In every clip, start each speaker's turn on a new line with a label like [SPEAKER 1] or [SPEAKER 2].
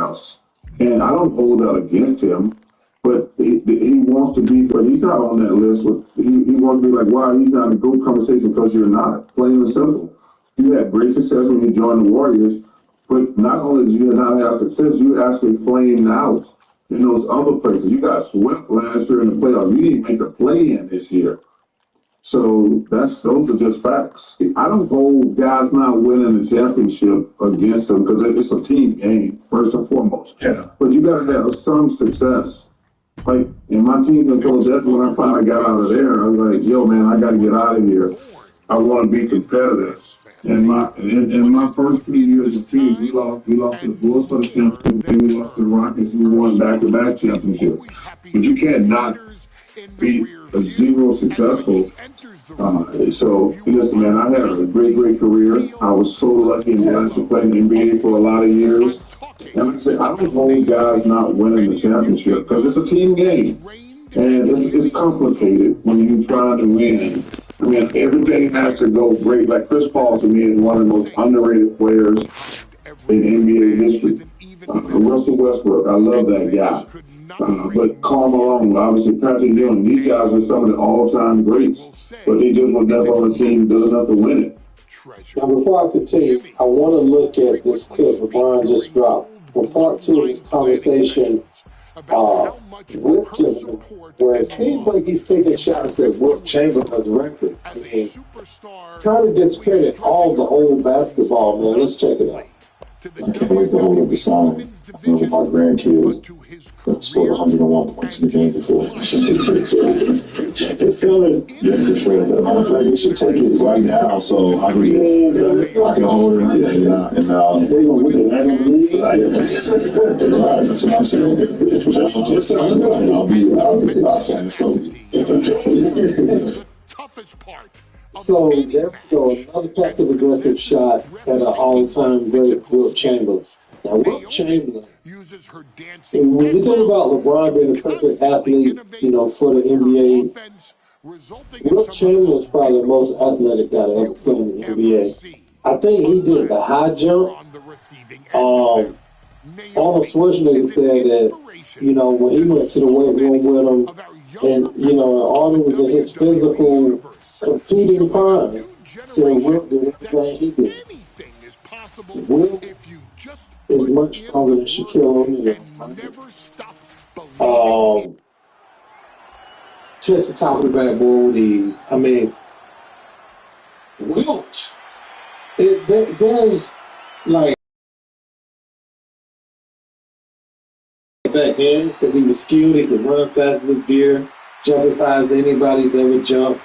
[SPEAKER 1] else. And I don't hold that against him, but he wants to be, but he's not on that list. He wants to be like, wow, he's not in a good conversation because you're not, plain and simple. You had great success when you joined the Warriors, but not only did you not have success, you actually flamed out in those other places. You got swept last year in the playoffs. You didn't make a play in this year. So those are just facts. I don't hold guys not winning the championship against them because it's a team game, first and foremost.
[SPEAKER 2] Yeah.
[SPEAKER 1] But you got to have some success. Like in my team in Philadelphia, when I finally got out of there, I was like, yo, man, I got to get out of here. I want to be competitive. And in my first 3 years of teams, we lost to the Bulls for the championship, and we lost to the Rockets, and we won back-to-back championships. But you can't not be a zero successful. So listen, man, I had a great career. I was so lucky and blessed to play in the NBA for a lot of years. And like I said, I don't hold guys not winning the championship because it's a team game. And it's complicated when you're trying to win. I mean, everything has to go great. Like Chris Paul, to me, is one of the most underrated players in NBA history. Russell Westbrook, I love that guy. But Karl Malone, obviously Patrick Ewing, these guys are some of the all-time greats. But they just were never on a team good enough to win it.
[SPEAKER 3] Now, before I continue, I want to look at this clip LeBron just dropped. For part two of this conversation, Wilt Chamberlain, where it seems like he's taking shots at Wilt Chamberlain's record. I mean, trying to discredit all the old basketball, man. Let's check it out.
[SPEAKER 4] I can't wait to hold up the sign with my grandkids that scored 101 points in the game before. It's coming. Yeah, for sure. As a matter of fact, we should take it right now so I can hold it and that's what I'm saying. Just I'll be outside. So
[SPEAKER 5] toughest part.
[SPEAKER 3] So there we go, another passive aggressive shot at an all-time great Wilt Chamberlain. Now, Wilt Chamberlain, when you think about LeBron being a perfect athlete, for the NBA, Wilt Chamberlain is probably the most athletic guy to ever play in the NBA. I think he did the high jump. Arnold Schwarzenegger said that, when he went to the weight room with him, and, Arnold was in his physical competing prime. So Wilt did everything he did. Wilt is much stronger than Shaquille O'Neal. Just the top of the backboard with ease. I mean, Wilt, there's like back then because he was skilled, he could run fast as a deer, jump as high as anybody's ever jumped.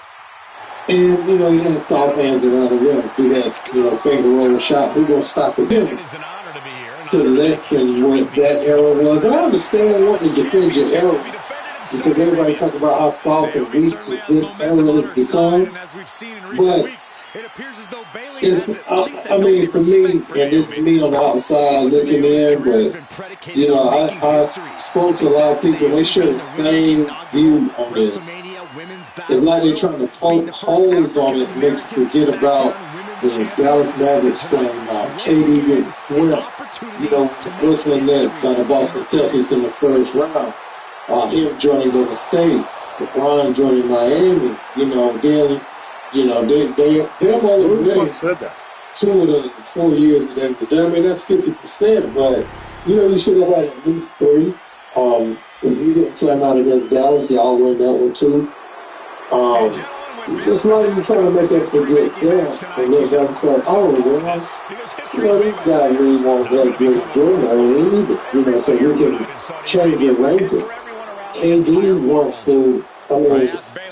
[SPEAKER 3] And, he had soft hands around the rim. He had, finger roll shot. Who's going to stop it? To less than what that era was. And I understand wanting to defend your era because everybody talk about how soft and weak this era has become. But, I mean, for me, and this is me on the outside looking in, but, I spoke to a lot of people, and they share the same view on this. It's like they're trying to poke holes on it and make you forget about the Dallas Mavericks from KD getting swept, the Brooklyn Nets by the Boston Celtics in the first round. Him joining Golden State, LeBron joining Miami, they're only winning 2 of the 4 years of them. I mean, that's 50%, but, you should have had at least 3. If you didn't flame out against Dallas, y'all win that one too. It's like you're trying to make us forget that. And then that's like, these guys really want to let good Jordan either, so we can change your ranking. KD wants to,
[SPEAKER 2] that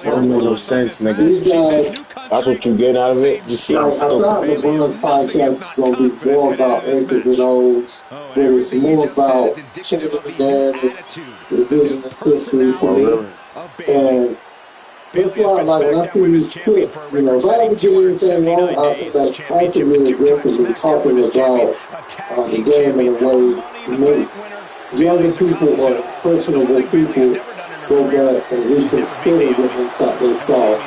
[SPEAKER 2] don't make no sense, nigga.
[SPEAKER 3] These guys,
[SPEAKER 2] that's what you get out of it? You see,
[SPEAKER 3] I thought LeBron's podcast was going to be more about X's and O's, but it's more about changing the narrative, revision of history to me. And that's why, when I see these clips, if I ever get anything wrong, I'll be passively aggressively talking about the game in a way to make younger people or personable people go back and reconsider what they thought they saw.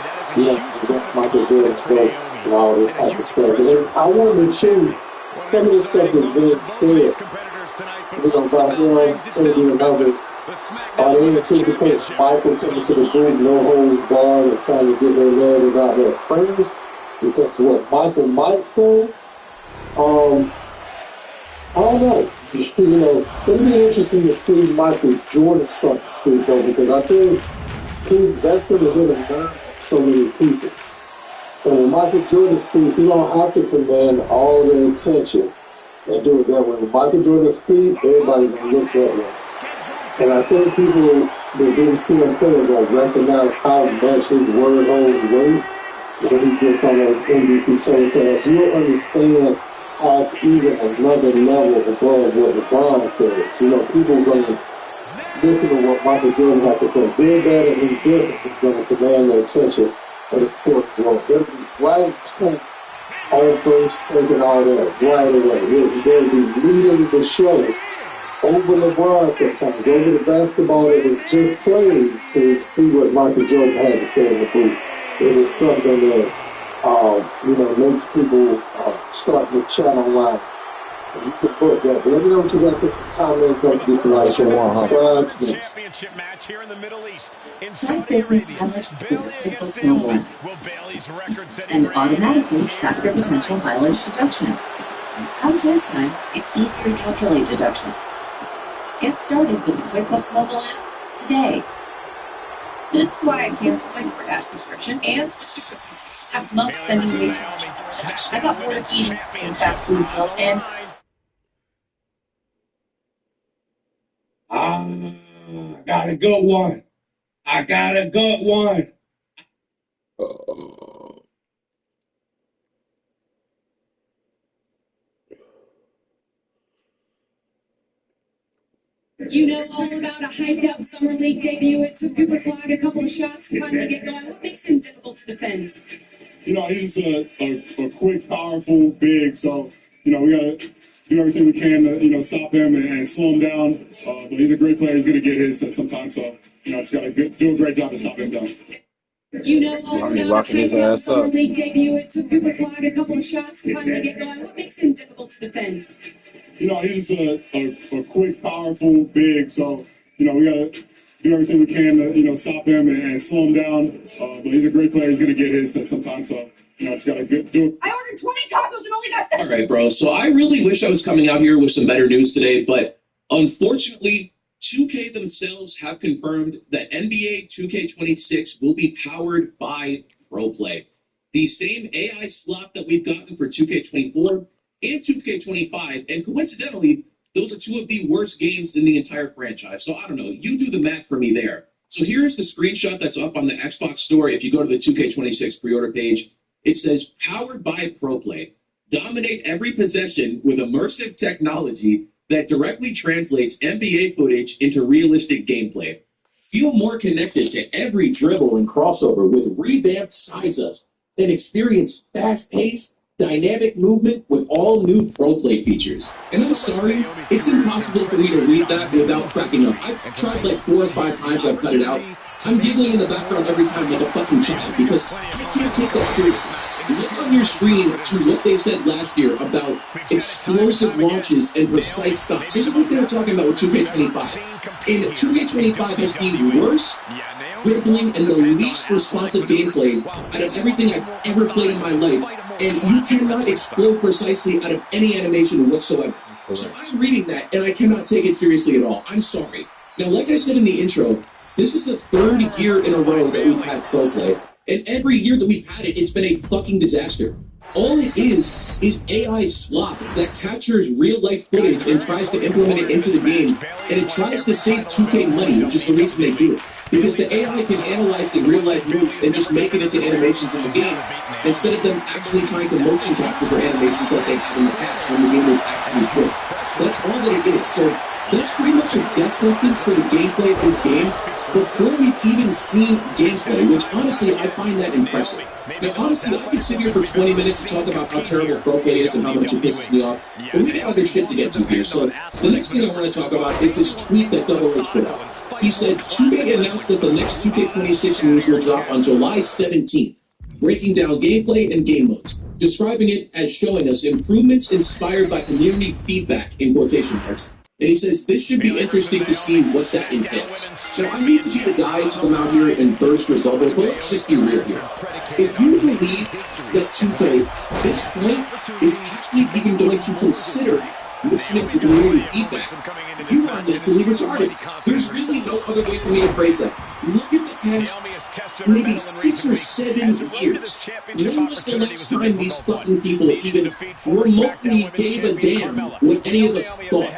[SPEAKER 3] Michael Jordan's vote and all this type of stuff. But I wanted to choose some of the stuff that's being said by him, maybe another. They anticipate Michael coming to the booth, no holds barred, and trying to get their narrative out there first because of what Michael might say. I don't know. It'll be interesting to see Michael Jordan start to speak though, because I think that's going to hit a nerve on so many people. And when Michael Jordan speaks, he don't have to command all the attention and do it that way. When Michael Jordan speaks, everybody's going to look that way. And I think people that didn't see him play are going to recognize how much his word holds weight when he gets on those NBC telecasts. You'll understand has even another level above what LeBron said. People are going to listen to what Michael Jordan has to say. Good, bad, and indifferent is going to command their attention at his court role. They'll be right on first, taking all that right away. They'll be leading the show over LeBron sometimes, over the basketball that was just played to see what Michael Jordan had to say in the booth. It is something that makes people start to chat online. And you can put that. But let me know what you got in the comments. Don't forget to like, share, and subscribe.
[SPEAKER 5] Championship match here in the Middle East.
[SPEAKER 6] Type business mileage with the QuickBooks mobile app and automatically track your potential mileage deduction. Come tax time, it's easier to calculate deductions. Get started with the QuickBooks mobile app today.
[SPEAKER 7] This is why I canceled my DoorDash subscription and switched to QuickBooks. After months spending way too much on DoorDash, I got bored of eating and fast food meals and
[SPEAKER 8] got a good one. I got a good one.
[SPEAKER 9] You know all about a hyped-up Summer League debut. It took Cooper Flag a couple of shots to finally get going. What makes him difficult to defend?
[SPEAKER 4] He's a quick, powerful, big. So, we got to do everything we can to, stop him and slow him down. But he's a great player. He's going to get his sometimes. So, just got to do a great job to stop him down.
[SPEAKER 9] You know all about a hyped-up Summer League debut. It took Cooper Flag a couple of shots to finally get going. What makes him difficult to defend?
[SPEAKER 4] He's a quick, powerful, big. So, we got to do everything we can to, stop him and slow him down. But he's a great player. He's going to get his sometimes. So, just got to do it.
[SPEAKER 7] I ordered 20 tacos and only got 7.
[SPEAKER 10] All right, bro. So I really wish I was coming out here with some better news today, but unfortunately, 2K themselves have confirmed that NBA 2K26 will be powered by ProPlay. The same AI slop that we've gotten for 2K24 and 2K25, and coincidentally, those are two of the worst games in the entire franchise. So I don't know, you do the math for me there. So here's the screenshot that's up on the Xbox store. If you go to the 2K26 pre-order page, it says, powered by ProPlay. Dominate every possession with immersive technology that directly translates NBA footage into realistic gameplay. Feel more connected to every dribble and crossover with revamped size-ups and experience fast-paced, dynamic movement with all new ProPlay features. And I'm sorry, it's impossible for me to read that without cracking up. I've tried like 4 or 5 times, I've cut it out. I'm giggling in the background every time like a fucking child because I can't take that seriously. Look on your screen to what they said last year about explosive launches and precise stops. This is what they were talking about with 2K25. And 2K25 has the worst dribbling and the least responsive gameplay out of everything I've ever played in my life. And you cannot explode precisely out of any animation whatsoever. So I'm reading that, and I cannot take it seriously at all. I'm sorry. Now, like I said in the intro, this is the 3rd year in a row that we've had ProPlay. And every year that we've had it, it's been a fucking disaster. All it is AI slop that captures real-life footage and tries to implement it into the game, and it tries to save 2K money, which is the reason they do it. Because the AI can analyze the real-life moves and just make it into animations in the game, instead of them actually trying to motion capture for animations like they have in the past when the game was actually good. That's all that it is. So that's pretty much a death sentence for the gameplay of this game before we've even seen gameplay, which honestly, I find that impressive. Now, honestly, I could sit here for 20 minutes and talk about how terrible ProPlay is and how much it pisses me off, but we got other shit to get to here. So the next thing I want to talk about is this tweet that Double H put out. He said, 2K announced that the next 2K26 news will drop on July 17th, breaking down gameplay and game modes, describing it as showing us improvements inspired by community feedback, in quotation marks, And he says, this should be interesting to see what that entails. Now, I need to be the guy to come out here and burst your bubble, but let's just be real here. If you believe that 2K at this point is actually even going to consider listening to community feedback, you are mentally retarded. There's really no other way for me to phrase that. Look at the past maybe 6 or 7 years. When was the last time these fucking people even remotely gave a damn what any of us thought?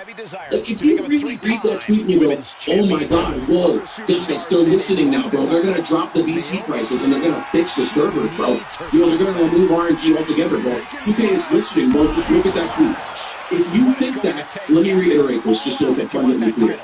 [SPEAKER 10] Like, if you really read that tweet and you go, oh my god, whoa, guys, they're listening now, bro. They're gonna drop the VC prices and they're gonna fix the servers, bro. You know, they're gonna remove RNG altogether, bro. 2K is listening, bro. Just look at that tweet. If you think that, let me reiterate this just so it's abundantly clear.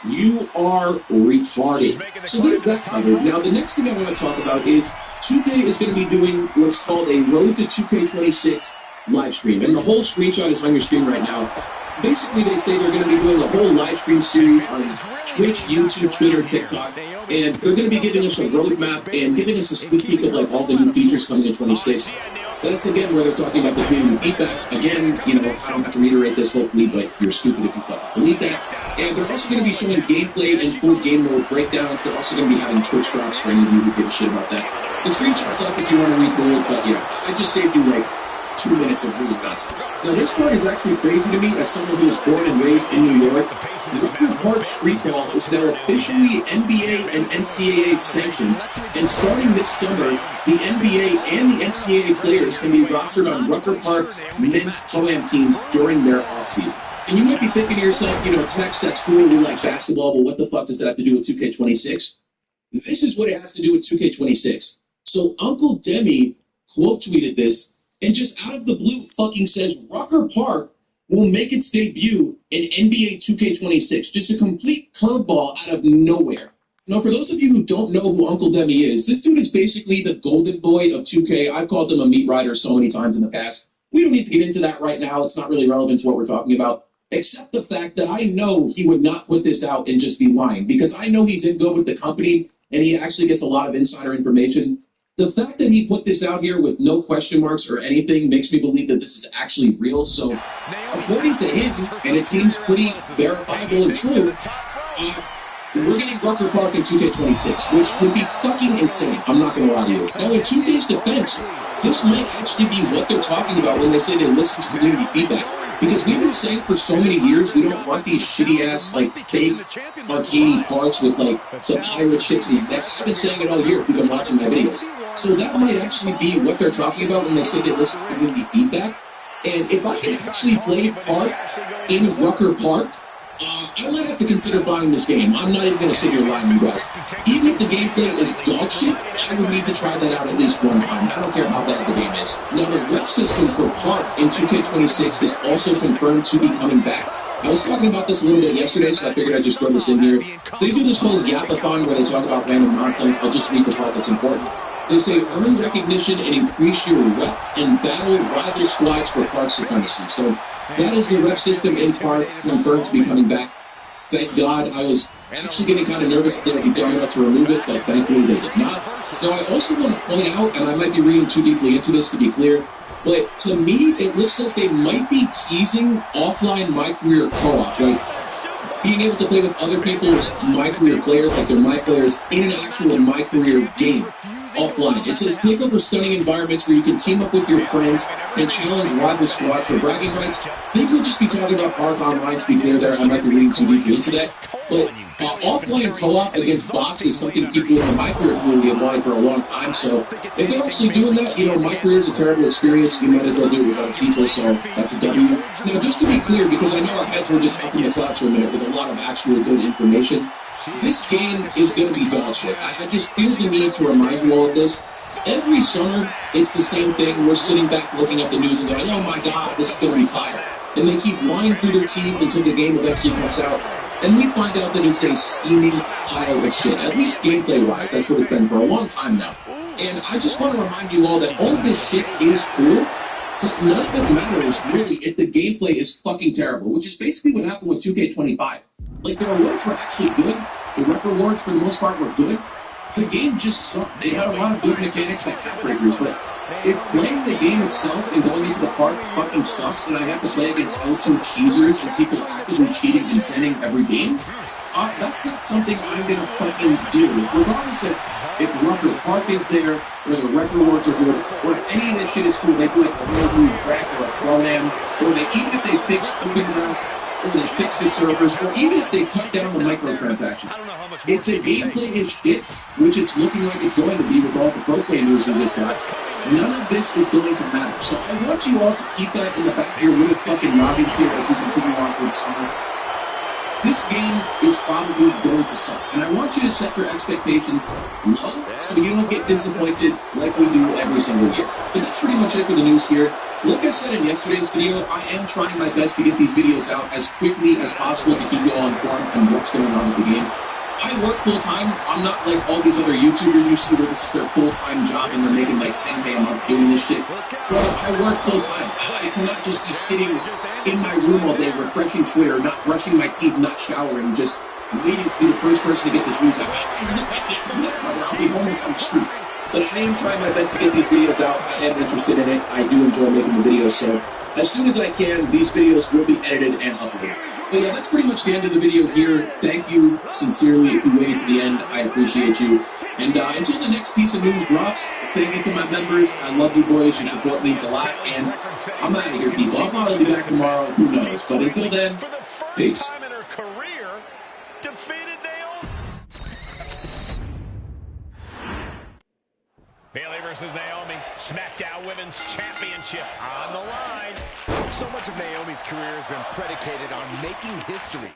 [SPEAKER 10] You are retarded. So there's that covered. Now, the next thing I want to talk about is 2K is going to be doing what's called a Road to 2K26 live stream. And the whole screenshot is on your screen right now. Basically, they say they're going to be doing a whole live stream series on Twitch, YouTube, Twitter, TikTok. And they're going to be giving us a roadmap and giving us a sneak peek of like all the new features coming in 26. That's, again, where they're talking about the community feedback. Again, you know, I don't have to reiterate this, hopefully, but you're stupid if you fucking believe that. And they're also going to be showing gameplay and full game mode breakdowns. They're also going to be having Twitch drops for any of you who give a shit about that. The screenshot's up if you want to read through it, but yeah, I just saved you like 2 minutes of really nonsense. Now, this part is actually crazy to me as someone who was born and raised in New York. Rucker Park Street Ball is now officially NBA and NCAA sanctioned, and starting this summer, the NBA and the NCAA players can be rostered on Rucker Park's men's pro-am teams during their offseason. And you might be thinking to yourself, you know, Tex, that's cool, we like basketball, but what the fuck does that have to do with 2K26? This is what it has to do with 2K26. So Uncle Demi quote tweeted this, and just out of the blue fucking says Rucker Park will make its debut in NBA 2K26. Just a complete curveball out of nowhere. Now, for those of you who don't know who Uncle Demi is, this dude is basically the golden boy of 2K. I've called him a meat rider so many times in the past. We don't need to get into that right now. It's not really relevant to what we're talking about, except the fact that I know he would not put this out and just be lying, because I know he's in good with the company and he actually gets a lot of insider information. The fact that he put this out here with no question marks or anything makes me believe that this is actually real. So, according to him, and it seems pretty verifiable and true, we're getting Rucker Park in 2K26, which would be fucking insane. I'm not going to lie to you. Now, in 2K's defense, this might actually be what they're talking about when they say they listen to community feedback. Because we've been saying for so many years, we don't want these shitty-ass, like, fake arcade parts with, like, the pirate ships and decks. I've been saying it all year if you've been watching my videos. So that might actually be what they're talking about when they say they listen to community feedback. And if I can actually play Park in Rucker Park, I might have to consider buying this game. I'm not even going to sit here lying to you guys. Even if the gameplay is dog shit, I would need to try that out at least one time. I don't care how bad the game is. Now, the rep system for Park in 2K26 is also confirmed to be coming back. I was talking about this a little bit yesterday, so I figured I'd just throw this in here. They do this whole yapathon where they talk about random nonsense. I'll just read the part that's important. They say, earn recognition and increase your rep and battle rival squads for Park supremacy. So that is the rep system in Park, confirmed to be coming back. Thank God. I was actually getting kind of nervous that they would be dumb enough to remove it, but thankfully they did not. Now, I also want to point out, and I might be reading too deeply into this to be clear, but to me, it looks like they might be teasing offline My Career co-op, like being able to play with other people's My Career players, like their My Players, in an actual My Career game. Offline. It says take over stunning environments where you can team up with your friends and challenge rival squads for bragging rights. They could just be talking about Park Online, to be clear there. I might be reading too deeply into that. But offline co-op against bots is something people in the My Career community have wanted for a long time. So if they're actually doing that, you know, My Career is a terrible experience. You might as well do it with other people, so that's a W. Now, just to be clear, because I know our heads were just up in the clouds for a minute with a lot of actual good information, this game is going to be dog shit. I just feel the need to remind you all of this. Every summer, it's the same thing. We're sitting back looking at the news and going, oh my god, this is going to be fire. And they keep lying through their teeth until the game eventually comes out. And we find out that it's a steaming pile of shit. At least gameplay-wise, that's what it's been for a long time now. And I just want to remind you all that all of this shit is cool, but none of it matters, really, if the gameplay is fucking terrible, which is basically what happened with 2K25. Like, the rewards were actually good. The rep rewards, for the most part, were good. the game just sucked. It had a lot of good mechanics like cap breakers, but if playing the game itself and going into the park fucking sucks, and I have to play against L2 cheesers and people actively cheating and sending every game, that's not something I'm gonna fucking deal with. Regardless of if Rucker Park is there, or the rec rewards are good, or if any of that shit is cool, they do like a real new rec or a pro-am, or even if they fix proving grounds, or they fix the servers, or even if they cut down the microtransactions. If the gameplay is shit, which it's looking like it's going to be with all the pro-play news we just got, none of this is going to matter. So I want you all to keep that in the back of your little fucking noggins here as we continue on through the summer. This game is probably going to suck, and I want you to set your expectations low so you don't get disappointed like we do every single year. But that's pretty much it for the news here. Like I said in yesterday's video, I am trying my best to get these videos out as quickly as possible to keep you all informed on what's going on with the game. I work full-time. I'm not like all these other YouTubers you see where this is their full-time job and they're making like $10K a month doing this shit. Bro, I work full-time. I cannot just be sitting in my room all day refreshing Twitter, not brushing my teeth, not showering, just waiting to be the first person to get this news out. I'll be homeless on the street. But I am trying my best to get these videos out. I am interested in it. I do enjoy making the videos, so as soon as I can, these videos will be edited and uploaded. But yeah, that's pretty much the end of the video here. Thank you sincerely if you waited to the end. I appreciate you. And until the next piece of news drops, thank you to my members. I love you boys. Your support means a lot. And I'm out of here, people. I'll probably be back tomorrow. Who knows? But until then, peace.
[SPEAKER 5] Bayley versus Naomi, SmackDown Women's Championship on the line. So much of Naomi's career has been predicated on making history.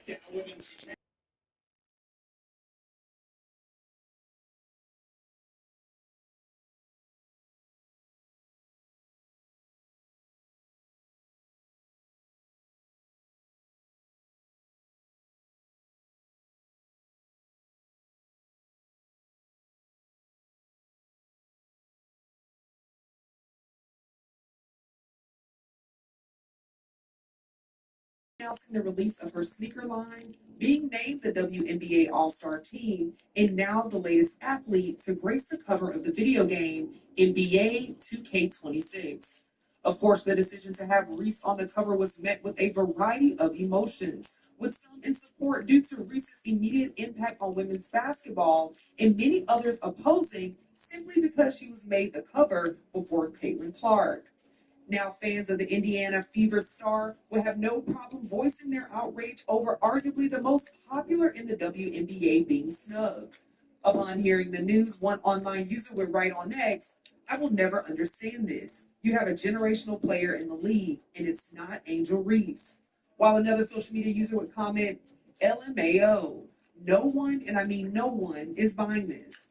[SPEAKER 11] Announcing the release of her sneaker line, being named the WNBA All-Star team, and now the latest athlete to grace the cover of the video game NBA 2K26. Of course, the decision to have Reese on the cover was met with a variety of emotions, with some in support due to Reese's immediate impact on women's basketball, and many others opposing simply because she was made the cover before Caitlin Clark. Now, fans of the Indiana Fever star will have no problem voicing their outrage over arguably the most popular in the WNBA being snubbed. Upon hearing the news, one online user would write on X, "I will never understand this. You have a generational player in the league, and it's not Angel Reese." While another social media user would comment, "LMAO. No one, and I mean no one, is buying this."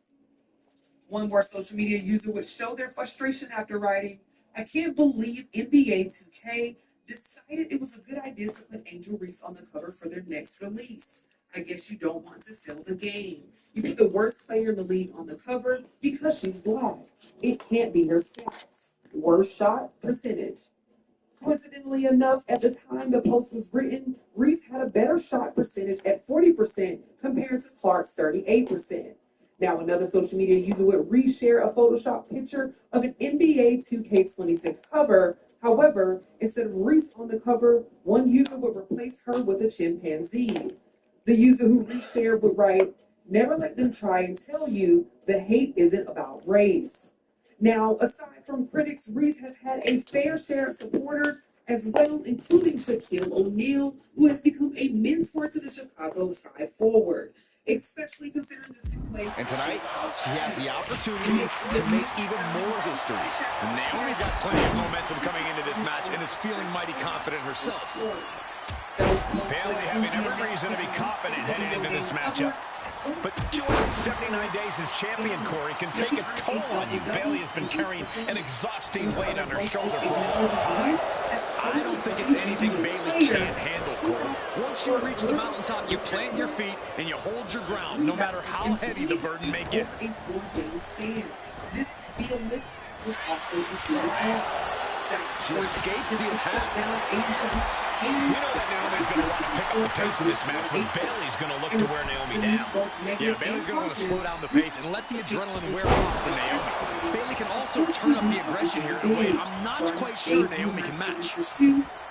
[SPEAKER 11] One more social media user would show their frustration after writing, "I can't believe NBA 2K decided it was a good idea to put Angel Reese on the cover for their next release. I guess you don't want to sell the game. You put the worst player in the league on the cover because she's black. It can't be her stats. Worst shot percentage." Coincidentally enough, at the time the post was written, Reese had a better shot percentage at 40% compared to Clark's 38%. Now, another social media user would reshare a Photoshop picture of an NBA 2K26 cover. However, instead of Reese on the cover, one user would replace her with a chimpanzee. The user who reshared would write, "Never let them try and tell you the hate isn't about race." Now, aside from critics, Reese has had a fair share of supporters as well, including Shaquille O'Neal, who has become a mentor to the Chicago Sky forward, especially considering the two players.
[SPEAKER 5] And tonight, she has the opportunity to make even more history. Naomi's got plenty of momentum coming into this match and is feeling mighty confident herself. Bayley having every reason to be confident heading into this matchup. But 279 days as champion, Corey, can take a toll on you. Bayley has been carrying an exhausting weight on her shoulder for all this time. I don't think it's anything Bayley can't handle, Cole. Once you reach the mountaintop, you plant your feet and you hold your ground, no matter how heavy the burden may get.
[SPEAKER 11] This was also included.
[SPEAKER 5] She escapes the attack. You know that Naomi's going to want to pick up the pace in this match, but Bayley's going to look to wear Naomi down. Yeah, Bayley's going to want to slow down the pace and let the adrenaline wear off for Naomi. Bayley can also turn up the aggression here in a way I'm not quite sure Naomi can match.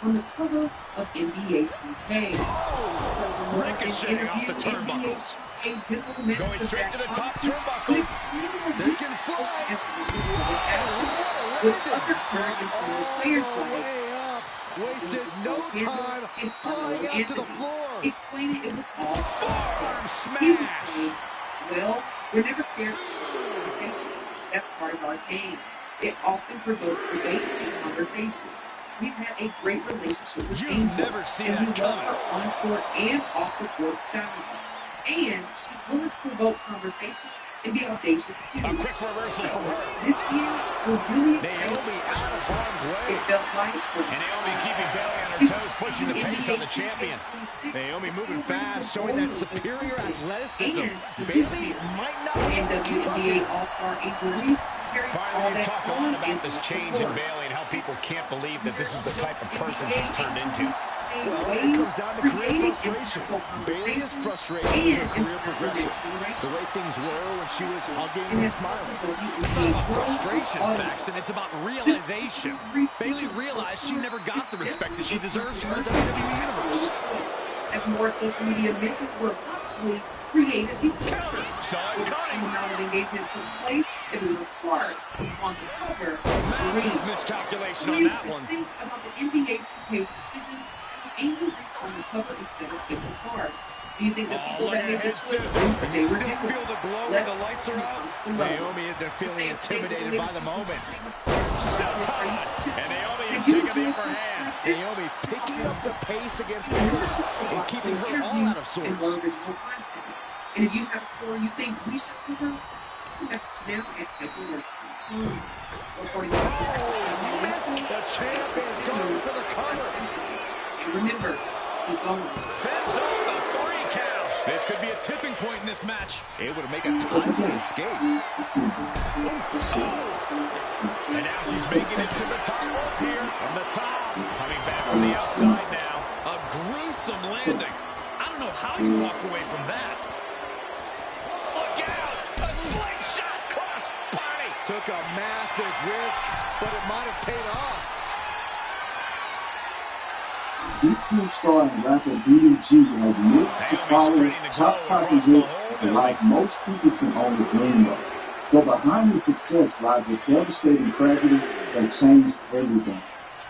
[SPEAKER 11] On the cover of NBA 2K.
[SPEAKER 5] Oh, ricocheting off the turnbuckles. Going straight to the top turnbuckle. Taking flight.
[SPEAKER 11] With other current and former players like
[SPEAKER 5] wasted no time flying out to the floor.
[SPEAKER 11] Explaining it was all
[SPEAKER 5] Forearm
[SPEAKER 11] he was
[SPEAKER 5] smash.
[SPEAKER 11] saying, well, we're never scared to start a conversation. That's part of our game. It often provokes debate and conversation. We've had a great relationship with Angel, and we love her on-court and off-the-court style. And she's willing to provoke conversation and be audacious too.
[SPEAKER 5] A quick reversal from her.
[SPEAKER 11] This year, we're really excited.
[SPEAKER 5] Naomi out of harm's way.
[SPEAKER 11] It felt like
[SPEAKER 5] and Naomi keeping Bayley on her toes, pushing the pace on the champion. Naomi moving fast, showing that superior athleticism. Bayley might not be
[SPEAKER 11] WNBA All-Star Angel Reese carries all that
[SPEAKER 5] talked a lot about this change in Bayley and how people can't believe that this is the type of person she's turned into.
[SPEAKER 12] Well, it comes down to career frustration. Bayley is frustrated with her career progression. The way things were when she was hugging and smiling.
[SPEAKER 5] It's not about frustration, Saxton. It's about realization. Bayley realized she never got the respect that she deserves from the WWE Universe.
[SPEAKER 11] As more social media mentions were possibly created because
[SPEAKER 5] the
[SPEAKER 11] amount of engagement took place, it was required on the cover.
[SPEAKER 5] Massive miscalculation on that one.
[SPEAKER 11] About the NBA 2K's decision to Angel Reese on the cover instead of Angel Card. Do you think the people that made the choice
[SPEAKER 5] and you still feel the glow when the lights are out? Naomi isn't feeling intimidated by the moment. And Naomi is taking the upper hand.
[SPEAKER 12] Naomi picking up the pace against Bayley and keeping her all out of sorts.
[SPEAKER 11] And if you have a story you think we should cover, send a message now at Type-List.
[SPEAKER 5] The champion's going for the cover.
[SPEAKER 11] And remember, keep going.
[SPEAKER 5] Fends off the 3 count. This could be a tipping point in this match. Able to make a timely escape. And now she's making it to the top rope here. From the top. Coming back from the outside now. A gruesome landing. I don't know how you walk away from that. Look out! A slingshot cross body.
[SPEAKER 12] Took a massive risk, but it might have paid off.
[SPEAKER 3] YouTube star and rapper BDG has lived to follow top talking hits that, like most people, can only dream of. But behind his success lies a devastating tragedy that changed everything.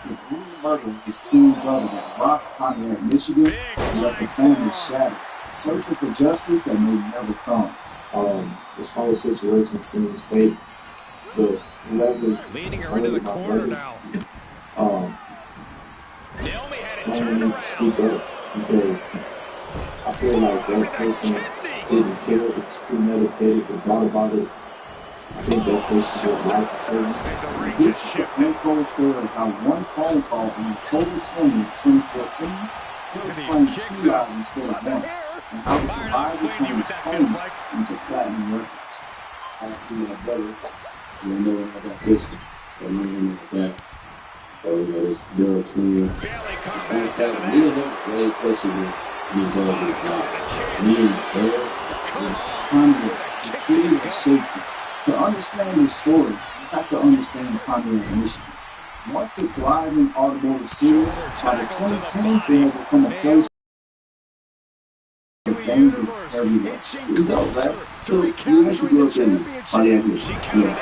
[SPEAKER 3] His rude mother and his twin brother that rocked Pontiac, Michigan, and left the family shattered, searching for justice that may never come.
[SPEAKER 13] This whole situation seems fake, but whoever
[SPEAKER 5] leaning her into the corner now.
[SPEAKER 13] Someone needs to speak up because I feel like that person didn't kill it, it's premeditated, they thought about it. I think that person should life for
[SPEAKER 3] This is the untold story of how one phone call on October 20, 2014 killed playing 2 lives instead of 1, and how the survivor turned his home into platinum records. I feel like better. You know about this one, but you know about that. Oh, yeah, this girl too. I'm telling you, me and him way closer than me going to the job. Me and her was Pontiac, the city of safety. To understand this story, you have to understand Pontiac, Michigan. Once a thriving automotive city, by the 2010s, they had become a place of dangerous everywhere. It's dope, right? So, you actually grew up in Pontiac, Michigan. Yeah.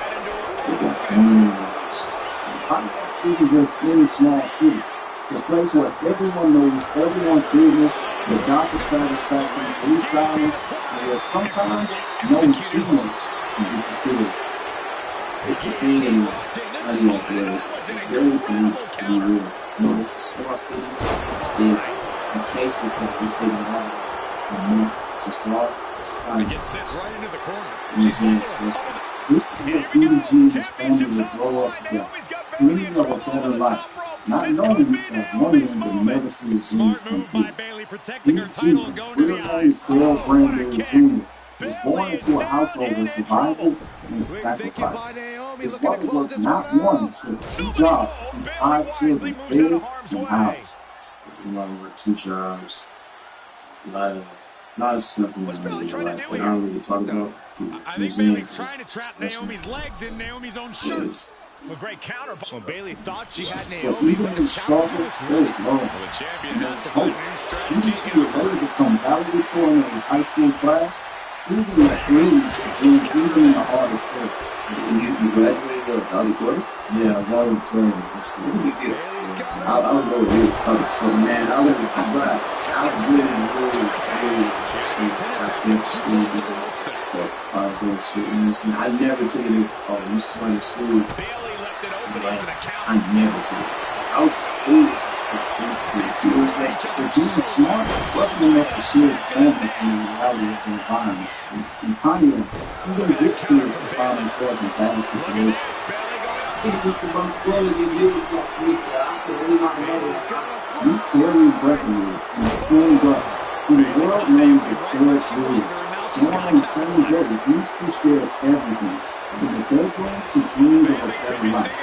[SPEAKER 3] Pontiac isn't just any small city. It's a place where everyone knows everyone's business, where gossip travels fast from police silence, and where sometimes knowing too much can get you killed. It's a thing in Pontiac where it's very police to be real. You know, it's a small city. If the cases have been taken out a month to start,
[SPEAKER 5] it sits right into the corner.
[SPEAKER 3] This is what BDG and his family will grow up together, dreaming of a better life, not knowing that one of them will never see his dreams come true. BDG, his real name is Dale Granberry Jr., was born into a household of survival and sacrifice. His mother worked not one, but 2 jobs to keep 5 children fed and housed.
[SPEAKER 13] Your mother worked 2 jobs. A lot of stuff in your life that I don't really talk about.
[SPEAKER 5] I think Bailey trying to trap Naomi's legs in Naomi's own shirt. A great counter. When Bailey thought she had Naomi,
[SPEAKER 3] Even
[SPEAKER 5] but
[SPEAKER 3] in
[SPEAKER 5] the
[SPEAKER 3] struggle,
[SPEAKER 5] challenge
[SPEAKER 3] there was love.
[SPEAKER 5] the champion
[SPEAKER 3] And there
[SPEAKER 5] has
[SPEAKER 3] was
[SPEAKER 5] to find
[SPEAKER 3] hope.
[SPEAKER 5] a new strategy.
[SPEAKER 3] DDT would later become valedictorian of his high school class, proving that brilliance could win even in the hardest set.
[SPEAKER 13] You graduated valedictorian?
[SPEAKER 3] Yeah, valedictorian in high school.
[SPEAKER 13] It's a big deal. I was going to really valedictorian. Man, I was really I stayed to school. So I was going to shit. You know what I'm saying? I never took it as, oh, you smart in school. Like, I never took it. I was foolish in school. You know what I'm saying?
[SPEAKER 3] But being smart wasn't enough to shield the family from the reality of the environment. In Pontiac, even good kids could find themselves in bad situations.
[SPEAKER 13] It's just a bunch of brothers that deal with that. I could really not know.
[SPEAKER 3] Meet Barry Breckenridge and his twin brother, who the world knows as Fred Williams. Born on the same day, these two shared everything, from the bedroom to dreams of a better life.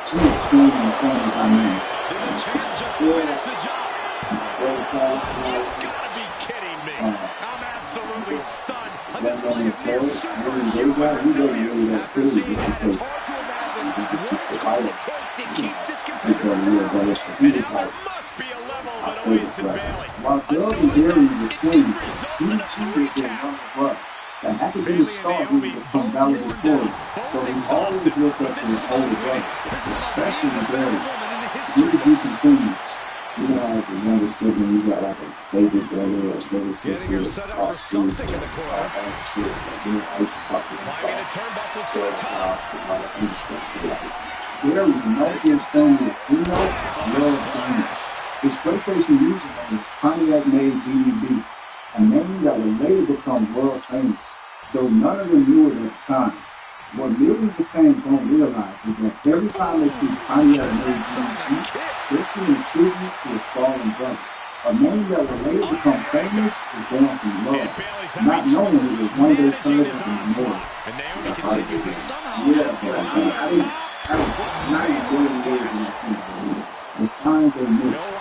[SPEAKER 3] She explained in the form of our name. That's on his clothes. Really, they got really that food just because you could see the pilot. People are real bullish. He was like, I feel this right. While Doug and Gary were twins, DDT was their younger brother. The academic star who would become valedictorian, but he always looked up to his older brothers, especially Barry. DDT continues. You know, as a younger sibling, you got like a favorite brother or favorite sister, talk to, all that shit. You know, I used to talk to him about other stuff. Barry, known to his family as Dino, loved gaming. His PlayStation music name was Pontiac-made DDB, a name that would later become world famous, though none of them knew it at the time. What millions of fans don't realize is that every time they see Pontiac-made DDT, they're seeing a tribute to a fallen brother. A name that will later become famous is born from love, not knowing it will one day serve as a memorial.
[SPEAKER 13] That's how I did this. Yeah, not in a million years in the
[SPEAKER 3] the signs they missed.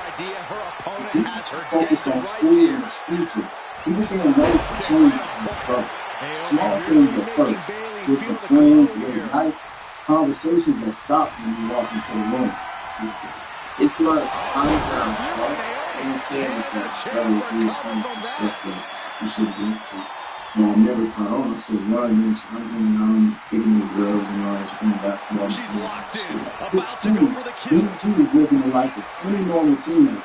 [SPEAKER 3] DDT focused on school and his future. He began noticing changes in his brother. Small things at first, different friends, late nights, conversations that stopped when you walk into the room.
[SPEAKER 13] It's a lot of signs that I'm slow. You know what I'm saying? It's like, brother, you're doing some stuff that you should be into. And I never caught on. I said, well, I'm taking the drugs and all this playing basketball.
[SPEAKER 3] At 16, DDT was living the life of any normal teenager.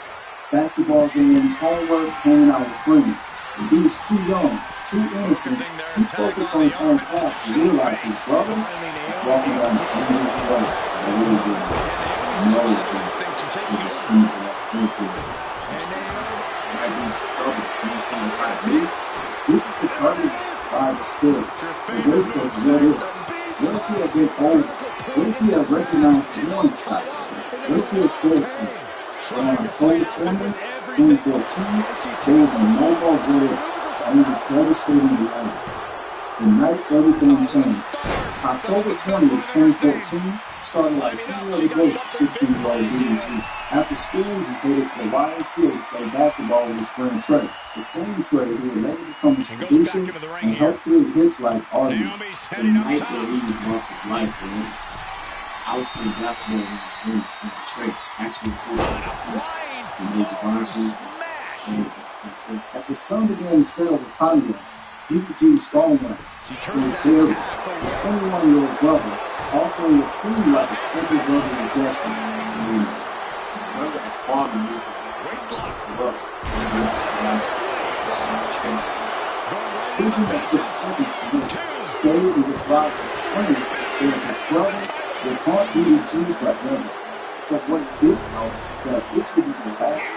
[SPEAKER 3] Basketball games, homework, hanging out with friends. But he was too young, too innocent, too focused on his own path to realize his brother was walking down the enemy's road. I really didn't know that he was coming to that point.
[SPEAKER 13] Might be in some trouble. You know, something like me.
[SPEAKER 3] This is the courage that inspired the spirit. The wait for what is. What if he had been older? What if he had recognized the warning sign? What if he had said to me, on October 20th, 2014, there will be no more what-ifs, only devastating reality. The night everything changed. October 20th, 2014 started like any other day for 16-year-old DDT. After school, he headed to the YMCA to play basketball with his friend Trey. The same Trey who would later become his producer and help create hits like Audio.
[SPEAKER 13] The night that he lost his life, man. I was playing basketball with my friends, Trey. Actually, the major bounces.
[SPEAKER 3] As his son began to settle with Pontiac, DDT's phone rang. It was Barry, his 21-year-old brother, offering what seemed like a simple brotherly gesture.
[SPEAKER 13] Brother had called me and said, look,
[SPEAKER 3] decision that took seconds to make, stayed with his father and friend instead of his brother, would haunt DDT forever. Because what he didn't know is that this would be the last